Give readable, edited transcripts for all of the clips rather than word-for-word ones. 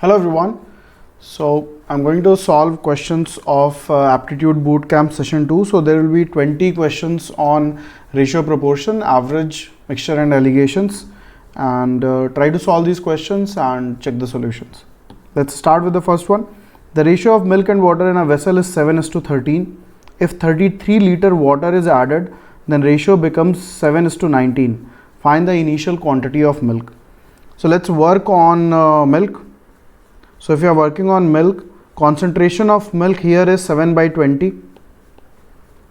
Hello everyone. So I'm going to solve questions of aptitude bootcamp session 2. So there will be 20 questions on ratio proportion, average, mixture and allegations, and try to solve these questions and check the solutions. Let's start with the first one. The ratio of milk and water in a vessel is 7:13. If 33 liter water is added, then ratio becomes 7:19. Find the initial quantity of milk. So let's work on milk. So if you are working on milk, concentration of milk here is 7/20.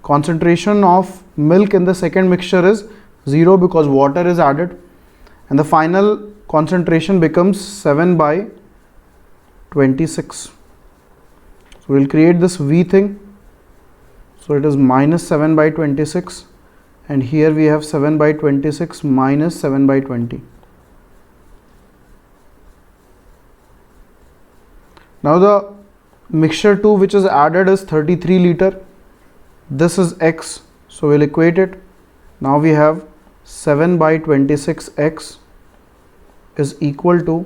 Concentration of milk in the second mixture is 0 because water is added, and the final concentration becomes 7/26. So we'll create this V thing. So it is minus 7/26, and here we have 7/26 minus 7/20. Now the mixture 2 which is added is 33 liter. This is X, so we'll equate it. Now we have 7/26x is equal to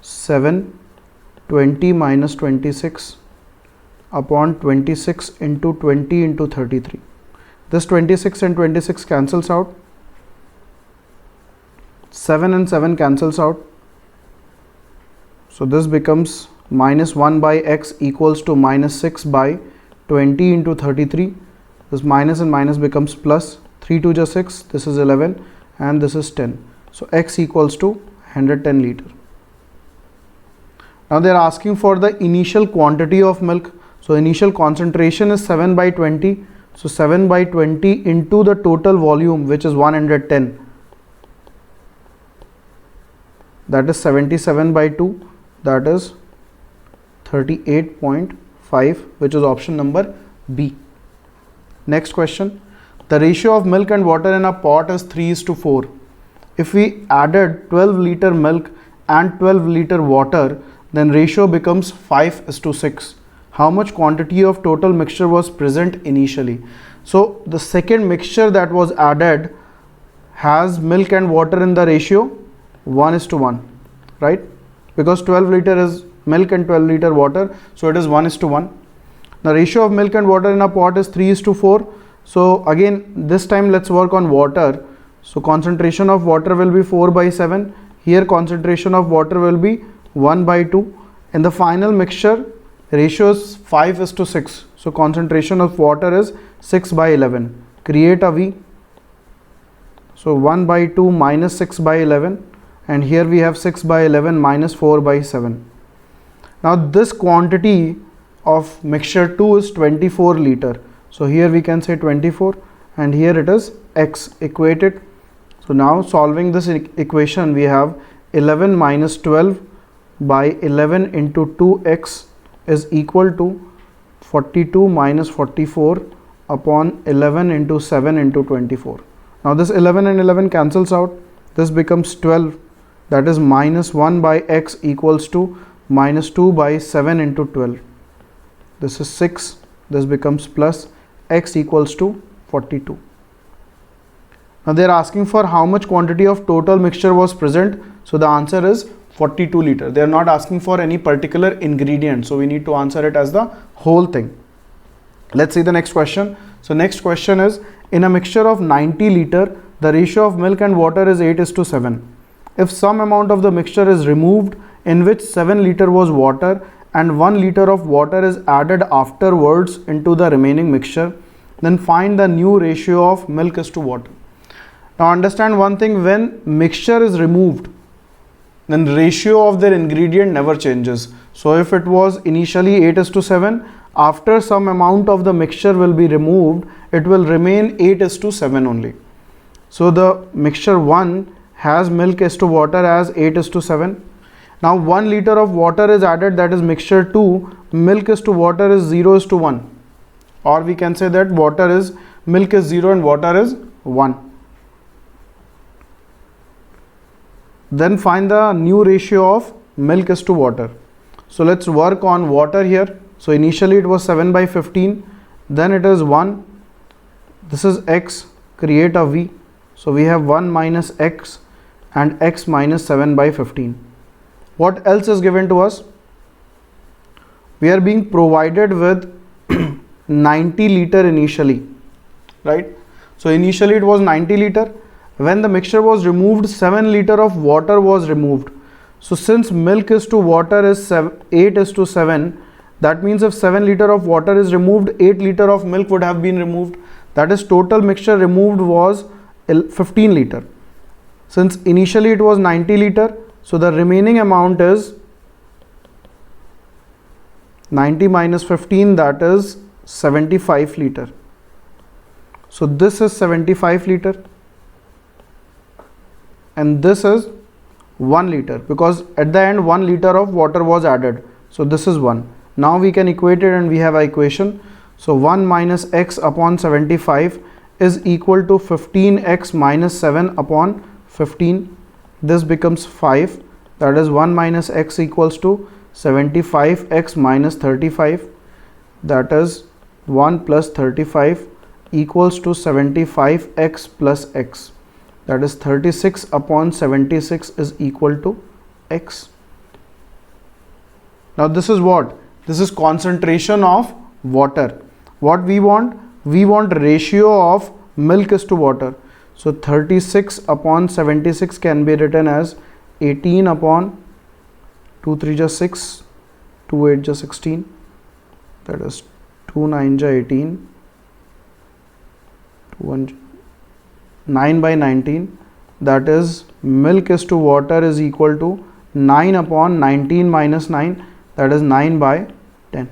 720 minus 26 upon 26 into 20 into 33. This 26 and 26 cancels out. 7 and 7 cancels out. So this becomes minus 1 by x equals to minus 6 by 20 into 33. This minus and minus becomes plus. 3 2 is 6, this is 11, and this is 10. So x equals to 110 liter. Now they are asking for the initial quantity of milk. So initial concentration is 7/20. So 7/20 into the total volume, which is 110. That is 77/2. That is 38.5, which is option number B. Next question. The ratio of milk and water in a pot is 3:4. If we added 12 liter milk and 12 liter water, then ratio becomes 5:6. How much quantity of total mixture was present initially? So the second mixture that was added has milk and water in the ratio 1:1, right? Because 12 liter is milk and 12 liter water, so it is 1:1. The ratio of milk and water in a pot is 3:4. So again, this time let's work on water. So concentration of water will be 4/7. Here concentration of water will be 1/2. In the final mixture, ratio is 5:6. So concentration of water is 6/11. Create a V. So 1/2 minus 6/11, and here we have 6/11 minus 4/7. Now this quantity of mixture 2 is 24 liter. So here we can say 24, and here it is X equated. So now solving this equation, we have 11 minus 12 by 11 into 2x is equal to 42 minus 44 upon 11 into 7 into 24. Now this 11 and 11 cancels out. This becomes 12. That is minus 1 by x equals to minus 2 by 7 into 12. This is 6. This becomes plus. X equals to 42. Now they are asking for how much quantity of total mixture was present. So the answer is 42 liter. They are not asking for any particular ingredient, so we need to answer it as the whole thing. Let's see the next question. So next question is, in a mixture of 90 liter, the ratio of milk and water is 8:7. If some amount of the mixture is removed, in which 7 liter was water and 1 liter of water is added afterwards into the remaining mixture, then find the new ratio of milk is to water. Now understand one thing, when mixture is removed, then ratio of their ingredient never changes. So if it was initially 8:7, after some amount of the mixture will be removed, it will remain 8:7 only. So the mixture 1 has milk is to water as 8:7. Now 1 liter of water is added, that is mixture 2, milk is to water is 0:1, or we can say that milk is 0 and water is 1. Then find the new ratio of milk is to water. So let's work on water here. So initially it was 7/15, then it is 1. This is x, create a V. So we have 1 minus x and x minus 7/15. What else is given to us? We are being provided with 90 liter initially, right? So initially it was 90 liter. When the mixture was removed, 7 liter of water was removed. So since milk is to water is 8:7, that means if 7 liter of water is removed, 8 liter of milk would have been removed. That is, total mixture removed was 15 liter. Since initially it was 90 liter, so the remaining amount is 90 minus 15, that is 75 liter. So this is 75 liter and this is 1 liter, because at the end 1 liter of water was added. So this is 1. Now we can equate it and we have an equation. So 1 minus x upon 75 is equal to 15x minus 7 upon 15. This becomes 5. That is 1 minus x equals to 75x minus 35. That is 1 plus 35 equals to 75x plus x. That is 36 upon 76 is equal to x. Now this is what? This is concentration of water. What we want? We want ratio of milk is to water. So 36 upon 76 can be written as 18 upon 2 3 just 6, 2 8 just 16. That is 2 9 just 18. 9 by 19, that is milk is to water is equal to 9 upon 19 minus 9, that is 9 by 10.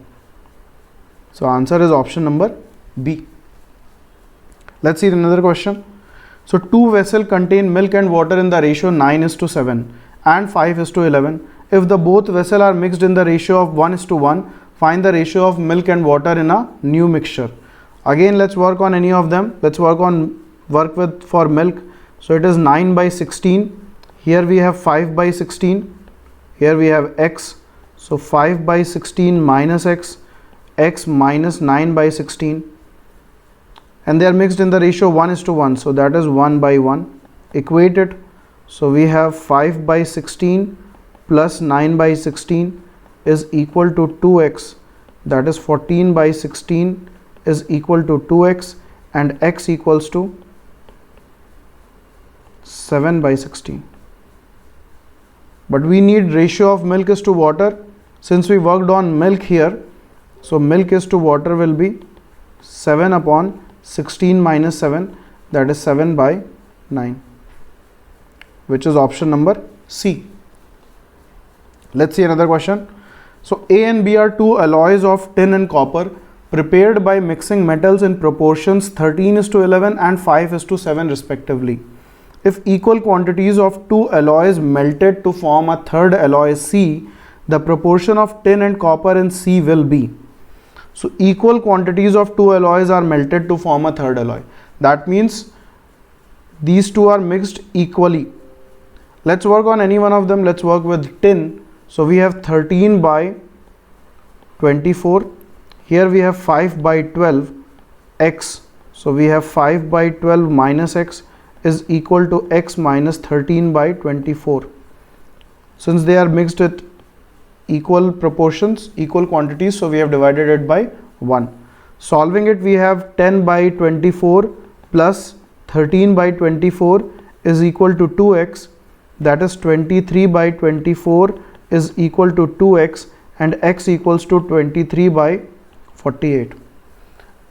So answer is option number B. Let's see another question. So two vessels contain milk and water in the ratio 9:7 and 5:11. If the both vessels are mixed in the ratio of 1:1, find the ratio of milk and water in a new mixture. Again, let's work on any of them. Let's work with for milk. So it is 9 by 16. Here we have 5 by 16. Here we have x. So 5 by 16 minus x, x minus 9 by 16. And they are mixed in the ratio 1:1. So that is 1 by 1. Equate it. So we have 5 by 16 plus 9 by 16 is equal to 2x. That is 14 by 16 is equal to 2x, and x equals to 7 by 16. But we need ratio of milk is to water. Since we worked on milk here, so milk is to water will be 7 upon 16 minus 7, that is 7 by 9, which is option number C. Let's see another question. So A and B are two alloys of tin and copper prepared by mixing metals in proportions 13:11 and 5:7 respectively. If equal quantities of two alloys melted to form a third alloy C, the proportion of tin and copper in C will be. So equal quantities of two alloys are melted to form a third alloy. That means these two are mixed equally. Let's work on any one of them. Let's work with tin. So we have 13 by 24. Here we have 5 by 12 x. So we have 5 by 12 minus x is equal to x minus 13 by 24. Since they are mixed with equal proportions, equal quantities, so we have divided it by 1. Solving it, we have 10 by 24 plus 13 by 24 is equal to 2x. That is 23 by 24 is equal to 2x, and x equals to 23 by 48.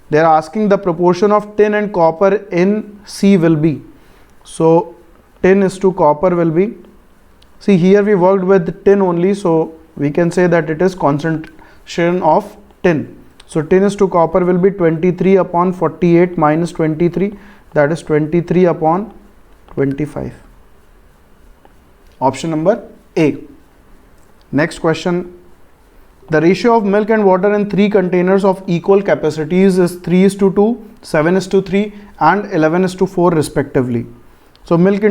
They are asking the proportion of tin and copper in C will be. So tin is to copper will be, see here we worked with tin only, so we can say that it is concentration of tin. So tin is to copper will be 23 upon 48 minus 23, that is 23 upon 25. Option number A. Next question. The ratio of milk and water in three containers of equal capacities is 3:2, 7:3 and 11:4 respectively. So milk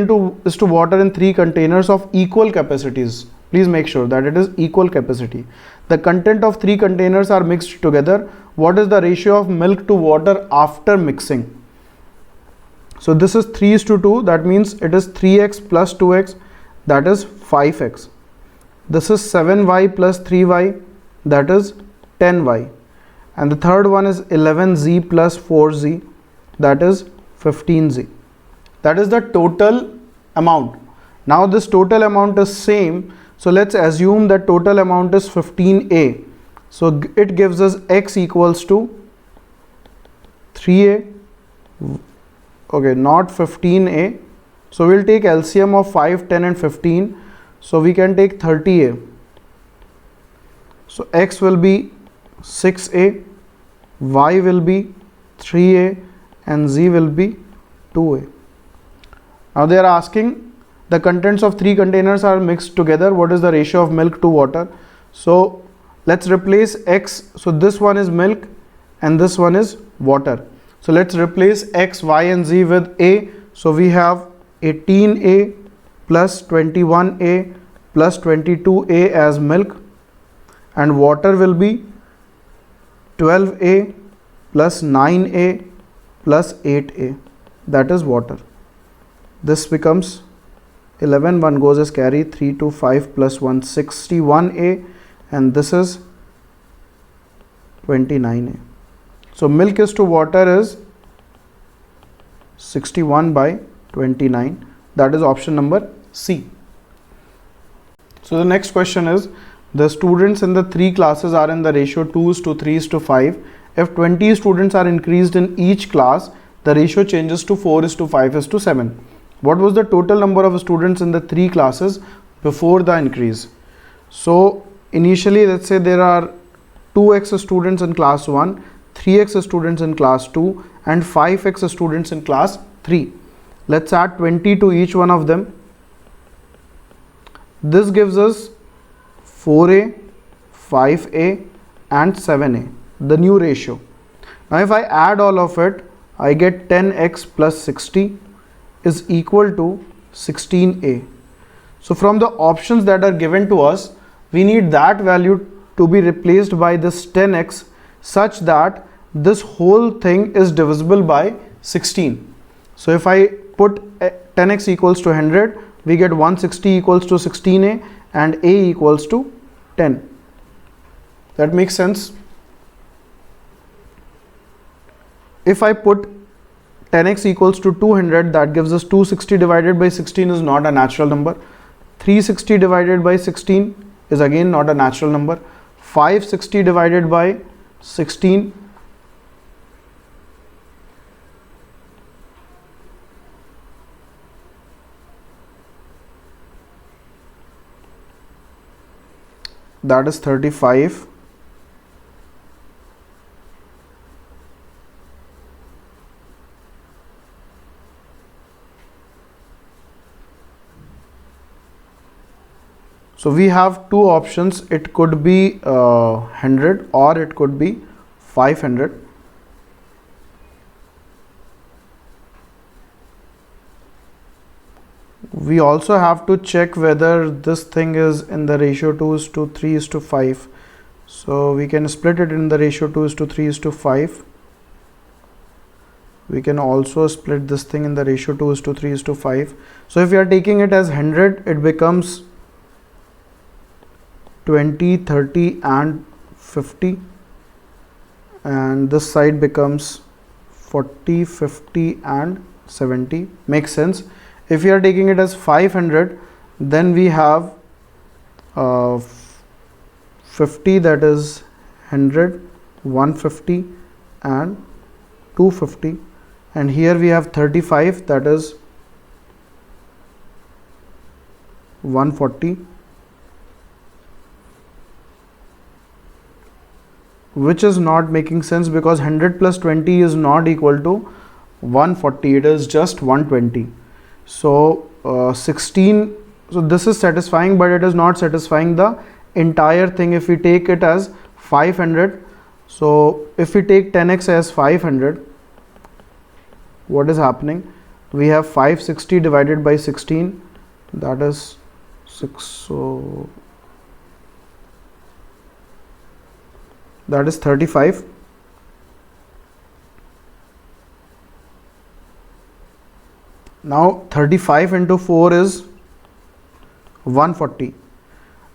is to water in three containers of equal capacities. Please make sure that it is equal capacity. The content of three containers are mixed together. What is the ratio of milk to water after mixing? So this is 3:2. That means it is 3x plus 2x, that is 5x. This is 7y plus 3y, that is 10y. And the third one is 11z plus 4z, that is 15z. That is the total amount. Now this total amount is same, so let's assume that total amount is 15a. So it gives us x equals to 3a, okay, not 15a. So we'll take LCM of 5, 10 and 15. So we can take 30a. So x will be 6a, y will be 3a and z will be 2a. Now they are asking the contents of 3 containers are mixed together. What is the ratio of milk to water? So let's replace x. So this one is milk and this one is water. So let's replace x, y and z with a. So we have 18a plus 21a plus 22a as milk, and water will be 12a plus 9a plus 8a, that is water. This becomes 11, 1 goes as carry, 3 to 5 plus 1, 61a, and this is 29a. So milk is to water is 61 by 29, that is option number C. So the next question is, the students in the 3 classes are in the ratio 2:3:5. If 20 students are increased in each class, the ratio changes to 4:5:7. What was the total number of students in the 3 classes before the increase? So initially, let's say there are 2x students in class 1, 3x students in class 2 and 5x students in class 3. Let's add 20 to each one of them. This gives us 4a, 5a and 7a, the new ratio. Now if I add all of it, I get 10x plus 60 is equal to 16a. So from the options that are given to us, we need that value to be replaced by this 10x such that this whole thing is divisible by 16. So if I put 10x equals to 100, we get 160 equals to 16a and a equals to 10. That makes sense. If I put 10x equals to 200, that gives us 260 divided by 16 is not a natural number. 360 divided by 16 is again not a natural number. 560 divided by 16 that is 35. So we have two options. It could be 100 or it could be 500. We also have to check whether this thing is in the ratio 2:3:5. So we can split it in the ratio 2:3:5. We can also split this thing in the ratio 2:3:5. So if we are taking it as 100, it becomes 20, 30 and 50, and this side becomes 40, 50 and 70. Makes sense. If we are taking it as 500, then we have 50, that is 100, 150 and 250, and here we have 35, that is 140, which is not making sense because 100 plus 20 is not equal to 140, it is just 120. So 16, so this is satisfying, but it is not satisfying the entire thing. If we take it as 500, so if we take 10x as 500, what is happening? We have 560 divided by 16, that is 6, so that is 35. Now 35 into 4 is 140.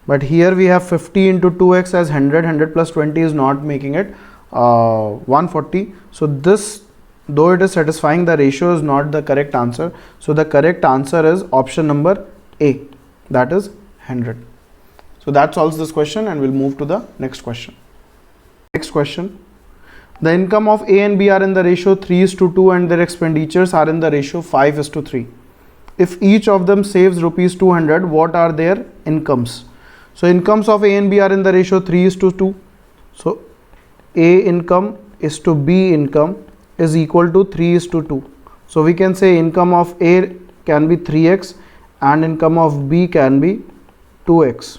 but here we have 50 into 2x as 100 plus 20 is not making it 140. So this, though it is satisfying the ratio, is not the correct answer. So the correct answer is option number A, that is 100. So that solves this question, and we'll move to the next question. Next question. The income of A and B are in the ratio 3:2 and their expenditures are in the ratio 5:3. If each of them saves rupees 200, what are their incomes? So incomes of A and B are in the ratio 3:2. So A income is to B income is equal to 3:2. So we can say income of A can be 3x and income of B can be 2x.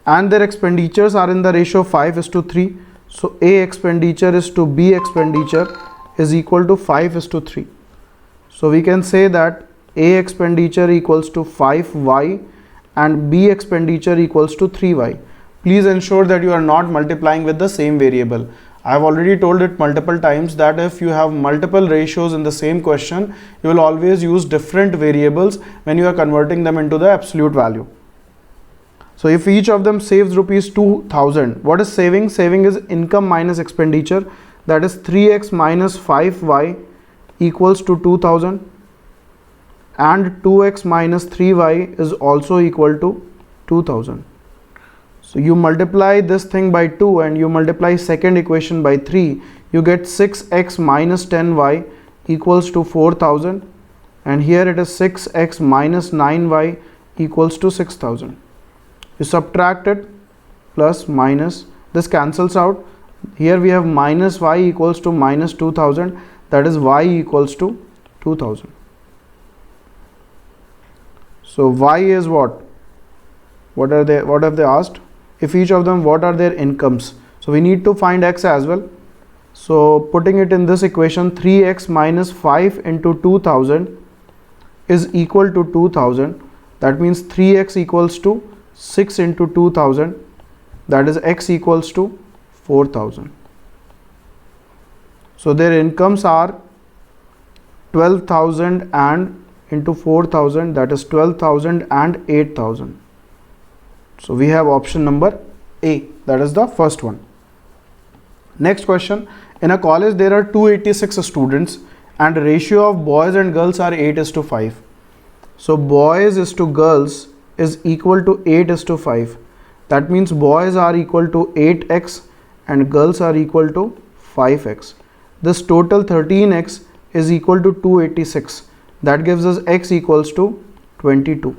And their expenditures are in the ratio 5:3. So A expenditure is to B expenditure is equal to 5:3. So we can say that A expenditure equals to 5y and B expenditure equals to 3y. Please ensure that you are not multiplying with the same variable. I have already told it multiple times that if you have multiple ratios in the same question, you will always use different variables when you are converting them into the absolute value. So if each of them saves rupees 2000, what is saving? Saving is income minus expenditure, that is 3x minus 5y equals to 2000, and 2x minus 3y is also equal to 2000. So you multiply this thing by 2 and you multiply second equation by 3, you get 6x minus 10y equals to 4000, and here it is 6x minus 9y equals to 6000. You subtract it, plus minus, this cancels out. Here we have minus y equals to minus 2000, that is y equals to 2000. So y is what? What have they asked? If each of them, what are their incomes? So we need to find x as well. So putting it in this equation, 3x minus 5 into 2000 is equal to 2000. That means 3x equals to 6 into 2000, that is x equals to 4000. So their incomes are 12,000 and into 4000, that is 12,000 and 8,000. So we have option number A, that is the first one. Next question. In a college there are 286 students and ratio of boys and girls are 8:5. So boys is to girls is equal to 8:5. That means boys are equal to 8x and girls are equal to 5x. This total 13x is equal to 286. That gives us x equals to 22.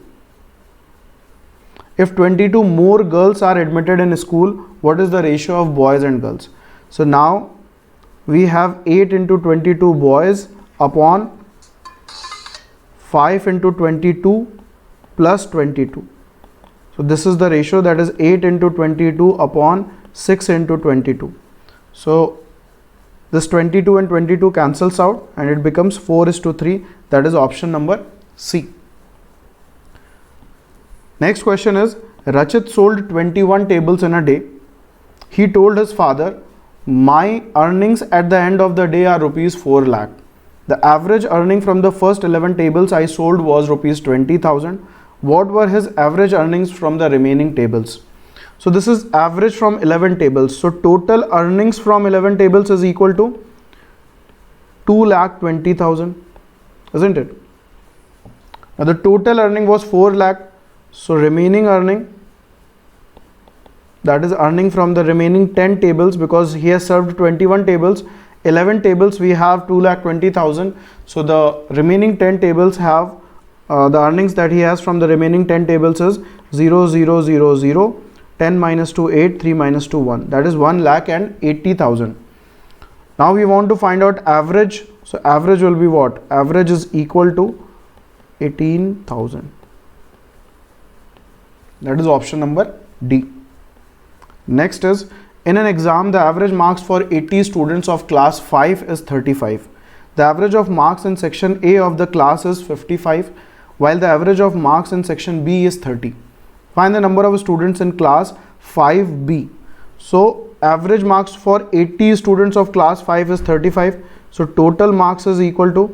If 22 more girls are admitted in school, what is the ratio of boys and girls? So now we have 8 into 22 boys upon 5 into 22 plus 22. So this is the ratio, that is 8 into 22 upon 6 into 22. So this 22 and 22 cancels out and it becomes 4:3. That is option number C. Next question is, Rachit sold 21 tables in a day. He told his father, my earnings at the end of the day are rupees 4 lakh. The average earning from the first 11 tables I sold was rupees 20,000. What were his average earnings from the remaining tables? So this is average from 11 tables. So total earnings from 11 tables is equal to 2,20,000, isn't it? Now the total earning was 4 lakh. So remaining earning, that is earning from the remaining 10 tables, because he has served 21 tables, 11 tables we have 2,20,000. So the remaining 10 tables have the earnings that he has from the remaining 10 tables is 0, 0, 0, 0, 10 minus 2, 8, 3 minus 2, 1. That is 1,80,000. Now we want to find out average. So average will be what? Average is equal to 18,000. That is option number D. Next is, in an exam the average marks for 80 students of class 5 is 35. The average of marks in section A of the class is 55, while the average of marks in section B is 30. Find the number of students in class 5B. So average marks for 80 students of class 5 is 35. So total marks is equal to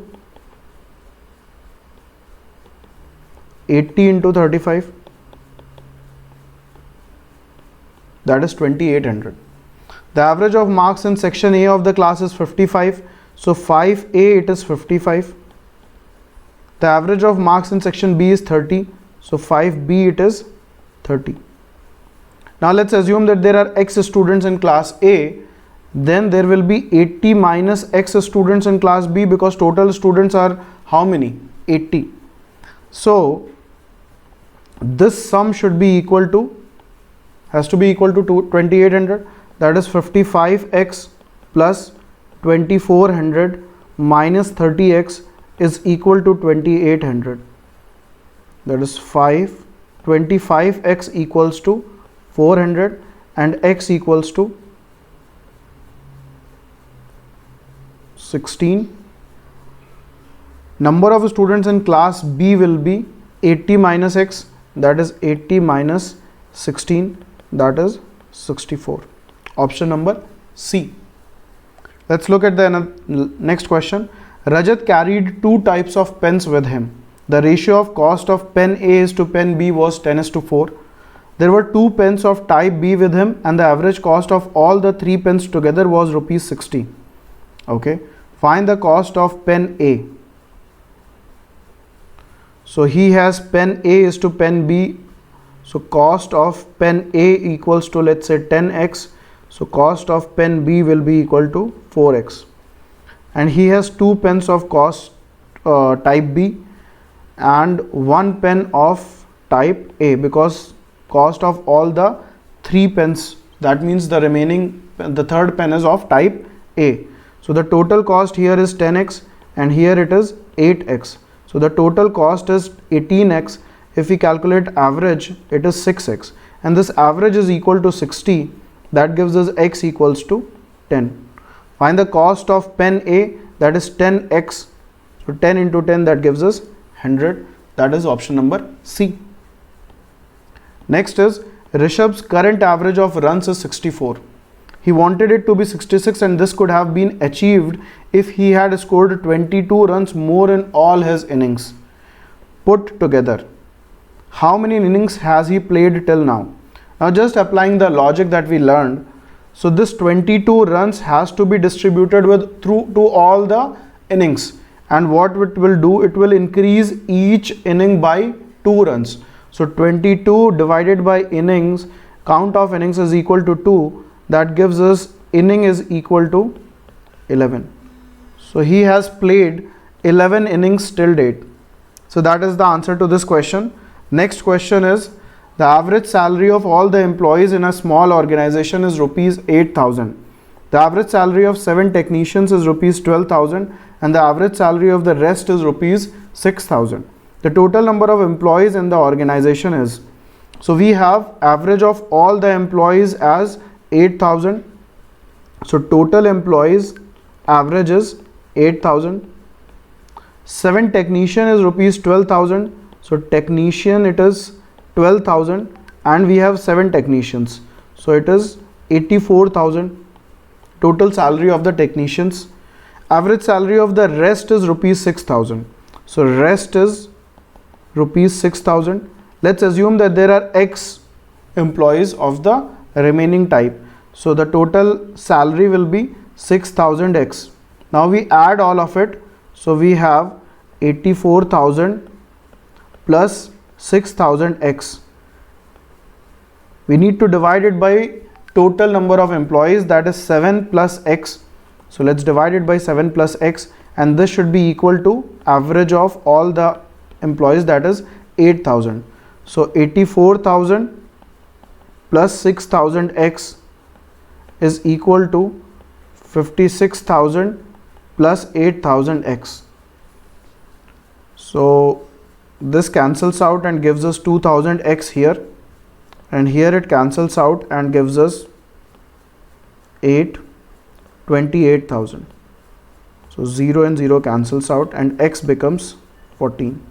80 into 35. that is 2800. The average of marks in section A of the class is 55, so 5A it is 55. The average of marks in section B is 30, so 5B it is 30. Now let's assume that there are X students in class A, then there will be 80 minus X students in class B, because total students are how many? 80. So this sum should be equal to, has to be equal to 2800, that is 55X plus 2400 minus 30X is equal to 2800. That is 25X equals to 400 and X equals to 16. Number of students in class B will be 80 minus X, that is 80 minus 16, that is 64. Option number C. Let's look at the next question. Rajat carried two types of pens with him. The ratio of cost of pen A is to pen B was 10:4. There were two pens of type B with him and the average cost of all the three pens together was rupees 60. Okay. Find the cost of pen A. So he has pen A is to pen B. So cost of pen A equals to, let's say, 10x. So cost of pen B will be equal to 4x. And he has two pens of cost type B and one pen of type A, because cost of all the three pens, that means the remaining, the third pen is of type A. So the total cost here is 10x and here it is 8x. So the total cost is 18x. If we calculate average, it is 6x, and this average is equal to 60. That gives us x equals to 10. Find the cost of pen A, that is 10x. So 10 into 10, that gives us 100. That is option number C. Next is Rishabh's current average of runs is 64. He wanted it to be 66, and this could have been achieved if he had scored 22 runs more in all his innings put together. How many innings has he played till now? Now just applying the logic that we learned. So this 22 runs has to be distributed through to all the innings, and what it will do, it will increase each inning by 2 runs. So 22 divided by innings, count of innings is equal to 2. That gives us inning is equal to 11. So he has played 11 innings till date. So that is the answer to this question. Next question is, the average salary of all the employees in a small organization is rupees 8,000. The average salary of 7 technicians is rupees 12,000 and the average salary of the rest is rupees 6,000. The total number of employees in the organization is, so we have average of all the employees as 8,000. So total employees average is 8,000. 7 technician is rupees 12,000. So technician it is 12,000 and we have 7 technicians. So it is 84,000 total salary of the technicians. Average salary of the rest is rupees 6,000. So rest is rupees 6,000. Let's assume that there are X employees of the remaining type. So the total salary will be 6,000x. Now we add all of it. So we have 84,000 plus 6,000x. We need to divide it by total number of employees, that is 7 plus x. So let's divide it by 7 plus x, and this should be equal to average of all the employees, that is 8,000. So 84,000 plus 6,000x is equal to 56,000 plus 8,000x. So this cancels out and gives us 2,000x here, and here it cancels out and gives us 28,000. So 0 and 0 cancels out and x becomes 14.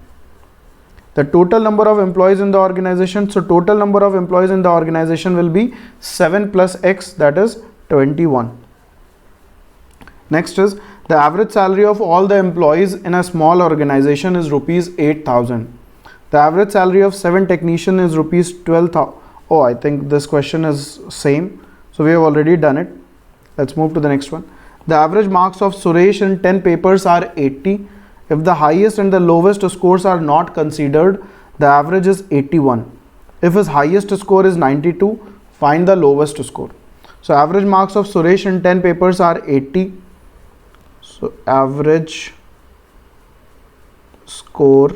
The total number of employees in the organization, so total number of employees in the organization will be 7 plus x, that is 21. Next is, the average salary of all the employees in a small organization is rupees 8,000. The average salary of 7 technicians is rupees 12,000, Oh, I think this question is same. So we have already done it. Let's move to the next one. The average marks of Suresh in 10 papers are 80. If the highest and the lowest scores are not considered, the average is 81. If his highest score is 92, find the lowest score. So average marks of Suresh in 10 papers are 80. So average score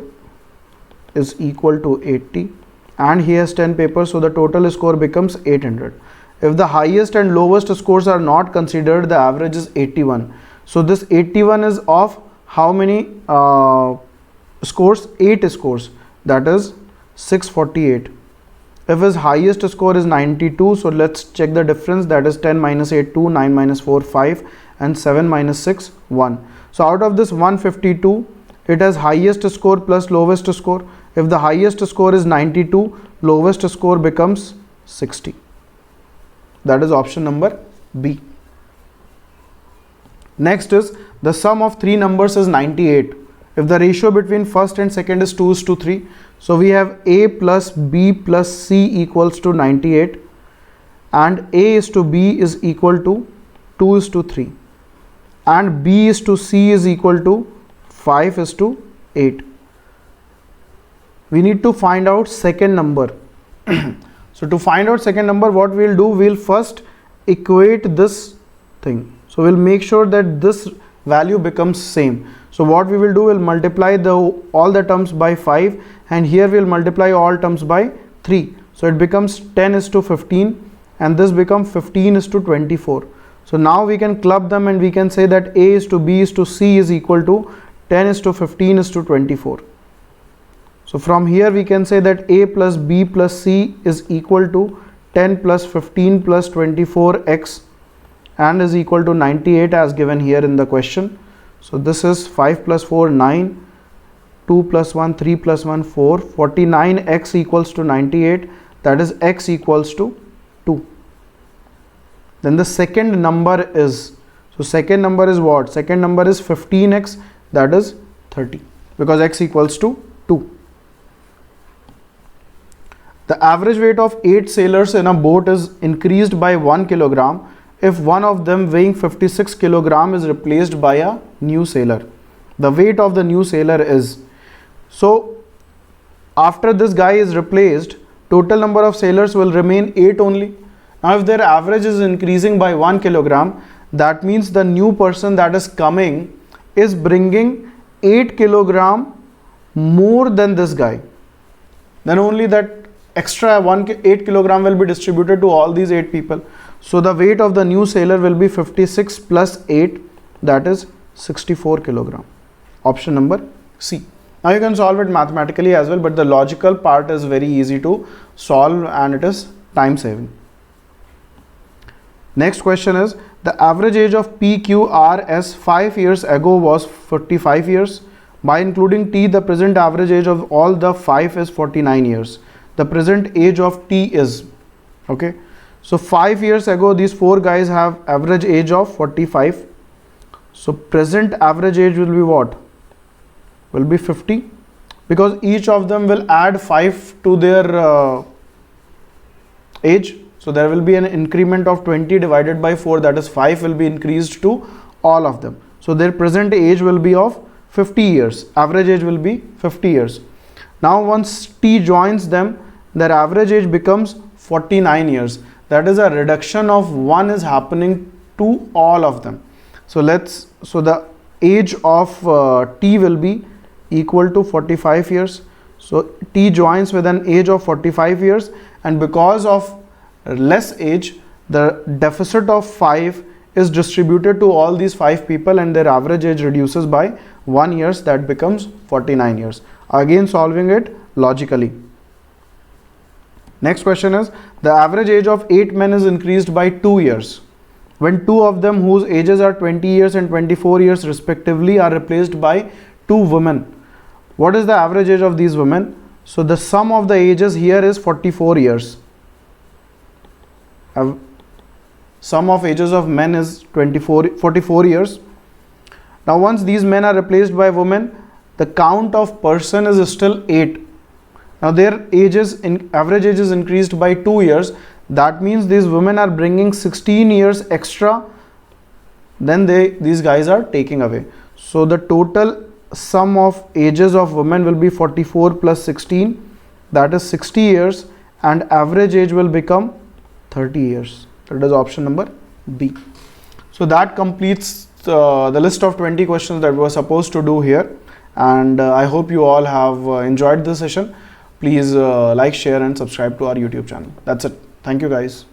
is equal to 80, and he has 10 papers, so the total score becomes 800. If the highest and lowest scores are not considered, the average is 81. So this 81 is of how many scores? 8 scores, that is 648. If his highest score is 92, so let's check the difference, that is 10 minus 8 2, 9 minus 4 5, and 7 minus 6 1. So out of this 152, it has highest score plus lowest score. If the highest score is 92, lowest score becomes 60. That is option number B. Next is the sum of three numbers is 98. If the ratio between first and second is 2:3, so we have A plus B plus C equals to 98, and A is to B is equal to 2:3, and B is to C is equal to 5:8. We need to find out second number. So to find out second number, what we'll do, we'll first equate this thing. So we'll make sure that this value becomes same. So what we will do, we'll multiply all the terms by 5, and here we'll multiply all terms by 3. So it becomes 10:15, and this becomes 15:24. So now we can club them, and we can say that A is to B is to C is equal to 10:15:24. So from here we can say that A plus B plus C is equal to 10 plus 15 plus 24x, and is equal to 98 as given here in the question. So this is 5 plus 4 9, 2 plus 1 3 plus 1 4, 49x equals to 98, that is x equals to 2. Then the second number is, so second number is what? Second number is 15x, that is 30, because x equals to 2. The average weight of 8 sailors in a boat is increased by 1 kilogram if one of them weighing 56 kilogram is replaced by a new sailor. The weight of the new sailor is, so after this guy is replaced, total number of sailors will remain 8 only. Now if their average is increasing by 1 kilogram, that means the new person that is coming is bringing 8 kilogram more than this guy. Then only that extra 8 kilogram will be distributed to all these 8 people. So the weight of the new sailor will be 56 plus 8, that is 64 kilogram. Option number C. Now you can solve it mathematically as well, but the logical part is very easy to solve, and it is time saving. Next question is, the average age of PQRS 5 years ago was 45 years. By including T, the present average age of all the 5 is 49 years. The present age of T is, okay. So 5 years ago, these 4 guys have average age of 45. So present average age will be what? Will be 50, because each of them will add 5 to their age. So there will be an increment of 20 divided by 4, that is 5 will be increased to all of them. So their present age will be of 50 years. Average age will be 50 years. Now once T joins them, their average age becomes 49 years. That is a reduction of 1 is happening to all of them. So the age of T will be equal to 45 years. So T joins with an age of 45 years, and because of less age, the deficit of 5 is distributed to all these 5 people, and their average age reduces by 1 year, that becomes 49 years. Again solving it logically. Next question is, the average age of 8 men is increased by 2 years when 2 of them, whose ages are 20 years and 24 years respectively, are replaced by 2 women. What is the average age of these women? So the sum of the ages here is 44 years. Sum of ages of men is 44 years. Now once these men are replaced by women, the count of person is still 8. Now their average age is increased by 2 years. That means these women are bringing 16 years extra, then these guys are taking away. So the total sum of ages of women will be 44 plus 16, that is 60 years, and average age will become 30 years. That is option number B. So that completes the list of 20 questions that we were supposed to do here, and I hope you all have enjoyed this session. Please like, share and subscribe to our YouTube channel. That's it. Thank you guys.